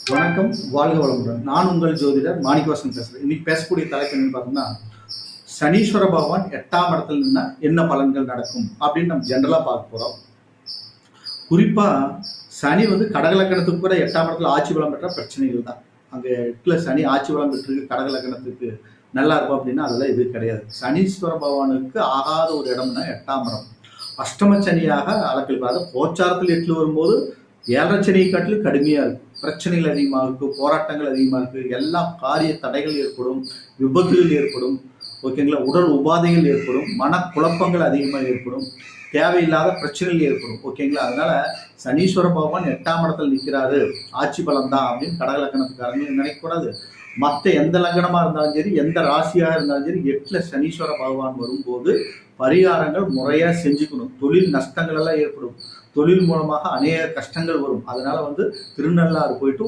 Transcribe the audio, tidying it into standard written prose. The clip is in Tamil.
வணக்கம், வாழ்க வளமுடன். நான் உங்கள் ஜோதிடர் மாணிக்கவாசன் பேசுறேன். இன்னைக்கு பேசக்கூடிய தலைப்பு என்னன்னு பார்த்தோம்னா, சனீஸ்வர பகவான் 8ஆம் இடத்துல நின்னா என்ன பலன்கள் நடக்கும் அப்படின்னு நம்ம ஜென்ரலா பார்க்க போறோம். குறிப்பா சனி கடக லக்கணத்துக்கு கூட 8ஆம் இடத்துல ஆட்சி பலம் பெற்ற பிரச்சனைகள் தான். அங்க 8ல சனி ஆட்சி பலம் பெற்றிருக்கு, கடக லக்கணத்துக்கு நல்லா இருக்கும் அப்படின்னா அதெல்லாம் எதுவும் கிடையாது. சனீஸ்வர பகவானுக்கு ஆகாத ஒரு இடம்னா 8ஆம் இடம். அஷ்டம சனியாக அளக்கல் கோச்சாரத்தில் 8 வரும்போது 7 சனியை காட்டிலும் கடுமையா இருக்கு. பிரச்சனைகள் அதிகமாக இருக்கு, போராட்டங்கள் அதிகமாக இருக்கு, எல்லா காரிய தடைகள் ஏற்படும், விபத்துகள் ஏற்படும், ஓகேங்களா, உடல் உபாதைகள் ஏற்படும், மனக்குழப்பங்கள் அதிகமாக ஏற்படும், தேவையில்லாத பிரச்சனைகள் ஏற்படும், ஓகேங்களா. அதனால சனீஸ்வர பகவான் 8ஆம் இடத்துல நிற்கிறாரு, ஆட்சி பலம் தான் அப்படின்னு கடக லக்கணத்துக்காரங்க நினைக்கக்கூடாது. மற்ற எந்த லக்கணமா இருந்தாலும் சரி, எந்த ராசியாக இருந்தாலும் சரி, 8ல சனீஸ்வர பகவான் வரும்போது பரிகாரங்கள் முறையா செஞ்சுக்கணும். தொழில் நஷ்டங்கள் எல்லாம் ஏற்படும், தொழில் மூலமாக அநேக கஷ்டங்கள் வரும். அதனால திருநள்ளாறு போயிட்டு